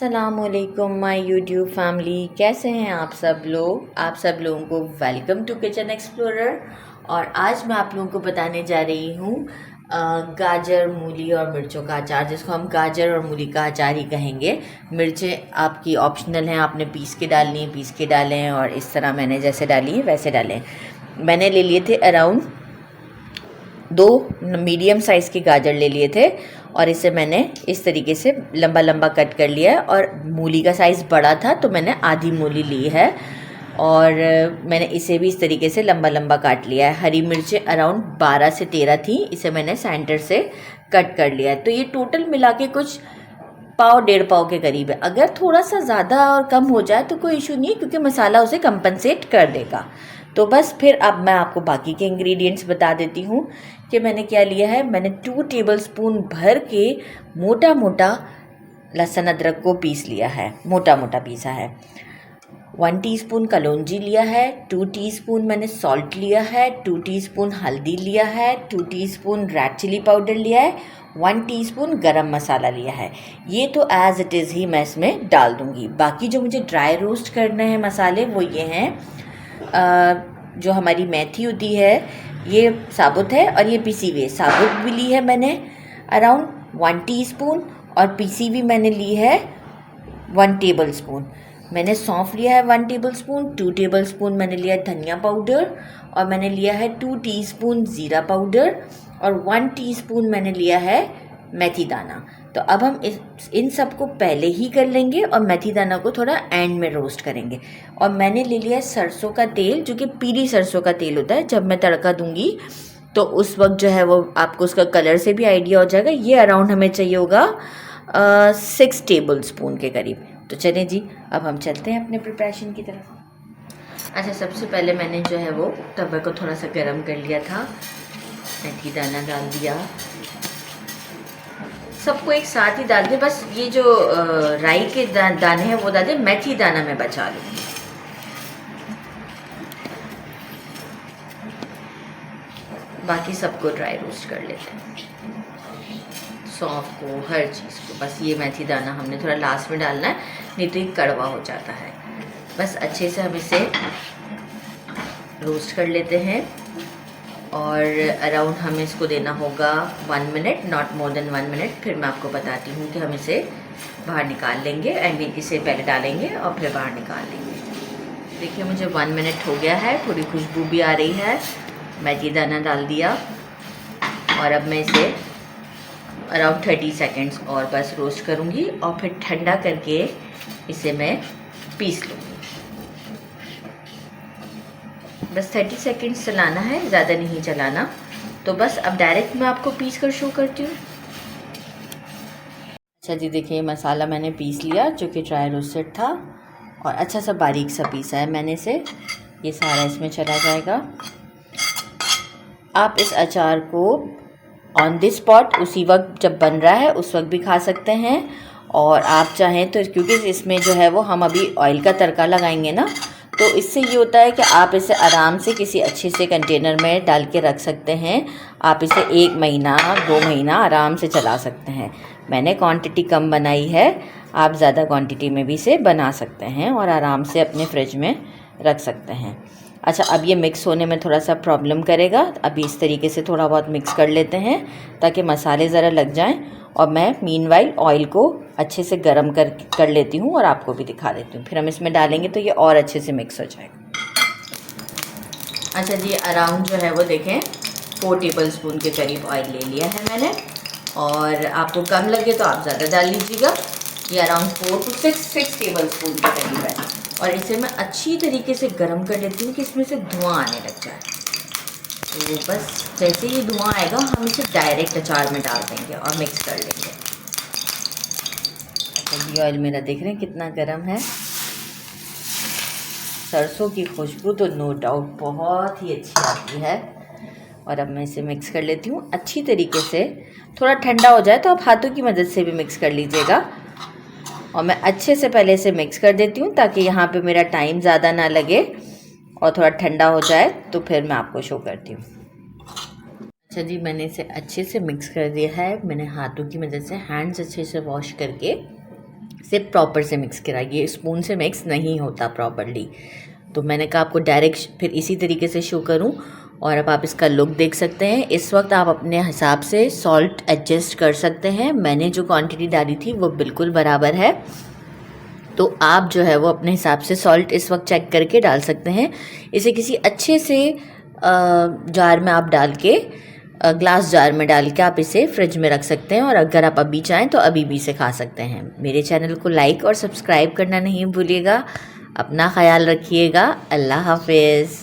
अस्सलामुअलैकुम my YouTube family, कैसे हैं आप सब लोग। आप सब लोगों को वेलकम टू किचन एक्सप्लोरर। और आज मैं आप लोगों को बताने जा रही हूँ गाजर, मूली और मिर्चों का अचार, जिसको हम गाजर और मूली का अचार ही कहेंगे। मिर्चें आपकी ऑप्शनल हैं, आपने पीस के डालनी है पीस के डालें, और इस तरह मैंने जैसे डाली है वैसे डालें। मैंने ले लिए थे अराउंड 2 मीडियम साइज़ के गाजर ले लिए थे, और इसे मैंने इस तरीके से लंबा लंबा कट कर लिया है। और मूली का साइज़ बड़ा था तो मैंने आधी मूली ली है, और मैंने इसे भी इस तरीके से लंबा लंबा काट लिया है। हरी मिर्चें अराउंड 12 से 13 थी, इसे मैंने सेंटर से कट कर लिया है। तो ये टोटल मिला के कुछ पाव 1.5 पाव के करीब है। अगर थोड़ा सा ज़्यादा और कम हो जाए तो कोई इशू नहीं है, क्योंकि मसाला उसे कंपनसेट कर देगा। तो बस फिर अब मैं आपको बाकी के इंग्रेडिएंट्स बता देती हूँ कि मैंने क्या लिया है। मैंने 2 टेबलस्पून भर के मोटा मोटा लहसुन अदरक को पीस लिया है, मोटा मोटा पीसा है। 1 टीस्पून कलौंजी लिया है, 2 टीस्पून मैंने सॉल्ट लिया है, 2 टीस्पून हल्दी लिया है, 2 टीस्पून रेड चिली पाउडर लिया है, 1 टीस्पून गरम मसाला लिया है। ये तो एज़ इट इज़ ही मैं इसमें डाल दूँगी। बाकी जो मुझे ड्राई रोस्ट करने हैं मसाले, वो ये हैं। जो हमारी मेथी होती है ये साबुत है, और ये पिसी हुई है। साबुत भी ली है मैंने अराउंड 1 टीस्पून, और पिसी हुई मैंने ली है 1 टेबलस्पून। मैंने सौंफ लिया है 1 टेबलस्पून, 2 टेबलस्पून मैंने लिया है धनिया पाउडर, और मैंने लिया है 2 टीस्पून ज़ीरा पाउडर, और 1 टीस्पून मैंने लिया है मेथी दाना। तो अब हम इन सब को पहले ही कर लेंगे, और मेथी दाना को थोड़ा एंड में रोस्ट करेंगे। और मैंने ले लिया है सरसों का तेल, जो कि पीली सरसों का तेल होता है। जब मैं तड़का दूंगी तो उस वक्त जो है वो आपको उसका कलर से भी आइडिया हो जाएगा। ये अराउंड हमें चाहिए होगा 6 टेबलस्पून के करीब। तो चलें जी, अब हम चलते हैं अपने प्रिपरेशन की तरफ। अच्छा, सबसे पहले मैंने जो है वो तवे को थोड़ा सा गर्म कर लिया था, मेथी दाना डाल दिया। सबको एक साथ ही डाल दे, बस ये जो राई के दाने हैं वो डाल दे, मेथी दाना मैं बचा लूँगी। बाकी सबको ड्राई रोस्ट कर लेते हैं, सौंफ को, हर चीज़ को। बस ये मेथी दाना हमने थोड़ा लास्ट में डालना है, नहीं तो ये कड़वा हो जाता है। बस अच्छे से हम इसे रोस्ट कर लेते हैं, और अराउंड हमें इसको देना होगा 1 minute, not more than 1 minute. फिर मैं आपको बताती हूँ कि हम इसे बाहर निकाल लेंगे। आई मीन इसे पहले डालेंगे और फिर बाहर निकाल लेंगे। देखिए मुझे 1 मिनट हो गया है, थोड़ी खुशबू भी आ रही है। मेथी दाना डाल दिया, और अब मैं इसे अराउंड 30 सेकेंड्स और बस रोस्ट करूँगी, और फिर ठंडा करके इसे मैं पीस लूँगी। बस 30 सेकेंड्स चलाना है, ज़्यादा नहीं चलाना। तो बस अब डायरेक्ट मैं आपको पीस कर शो करती हूँ। अच्छा जी, देखिए मसाला मैंने पीस लिया, जो कि ड्राई रोस्टेड था, और अच्छा सा बारीक सा पीसा है मैंने इसे। ये सारा इसमें चला जाएगा। आप इस अचार को ऑन द स्पॉट उसी वक्त जब बन रहा है उस वक्त भी खा सकते हैं, और आप चाहें तो, क्योंकि इसमें जो है वो हम अभी ऑयल का तड़का लगाएंगे ना, तो इससे ये होता है कि आप इसे आराम से किसी अच्छे से कंटेनर में डाल के रख सकते हैं। आप इसे 1 महीना 2 महीना आराम से चला सकते हैं। मैंने क्वांटिटी कम बनाई है, आप ज़्यादा क्वांटिटी में भी इसे बना सकते हैं और आराम से अपने फ्रिज में रख सकते हैं। अच्छा, अब ये मिक्स होने में थोड़ा सा प्रॉब्लम करेगा। अभी इस तरीके से थोड़ा बहुत मिक्स कर लेते हैं ताकि मसाले ज़रा लग जाएं, और मैं मीनवाइल ऑयल को अच्छे से गरम कर लेती हूँ और आपको भी दिखा देती हूँ। फिर हम इसमें डालेंगे तो ये और अच्छे से मिक्स हो जाएगा। अच्छा जी, अराउंड जो है वो देखें 4 टेबलस्पून के करीब ऑयल ले लिया है मैंने, और आपको कम लगे तो आप ज़्यादा डाल लीजिएगा। ये अराउंड 4 to 6 टेबलस्पून के करीब है, और इसे मैं अच्छी तरीके से गर्म कर लेती हूँ कि इसमें से धुआं आने लग जाए। तो बस जैसे ही धुआं आएगा हम इसे डायरेक्ट अचार में डाल देंगे और मिक्स कर लेंगे। अच्छा, ये ऑयल मेरा देख रहे हैं कितना गर्म है। सरसों की खुशबू तो नो डाउट बहुत ही अच्छी आती है। और अब मैं इसे मिक्स कर लेती हूँ अच्छी तरीके से। थोड़ा ठंडा हो जाए तो आप हाथों की मदद से भी मिक्स कर लीजिएगा, और मैं अच्छे से पहले इसे मिक्स कर देती हूँ ताकि यहाँ पे मेरा टाइम ज़्यादा ना लगे, और थोड़ा ठंडा हो जाए तो फिर मैं आपको शो करती हूँ। अच्छा जी, मैंने इसे अच्छे से मिक्स कर दिया है। मैंने हाथों की मदद से, हैंड्स अच्छे से वॉश करके से प्रॉपर से मिक्स करा। ये स्पून से मिक्स नहीं होता प्रॉपरली, तो मैंने कहा आपको डायरेक्ट फिर इसी तरीके से शो करूं। और अब आप इसका लुक देख सकते हैं। इस वक्त आप अपने हिसाब से सॉल्ट एडजस्ट कर सकते हैं। मैंने जो क्वांटिटी डाली थी वो बिल्कुल बराबर है, तो आप जो है वो अपने हिसाब से सॉल्ट इस वक्त चेक करके डाल सकते हैं। इसे किसी अच्छे से जार में आप डाल के, ग्लास जार में डाल के आप इसे फ्रिज में रख सकते हैं, और अगर आप अभी चाहें तो अभी भी इसे खा सकते हैं। मेरे चैनल को लाइक और सब्सक्राइब करना नहीं भूलिएगा। अपना ख्याल रखिएगा। अल्लाह हाफिज़।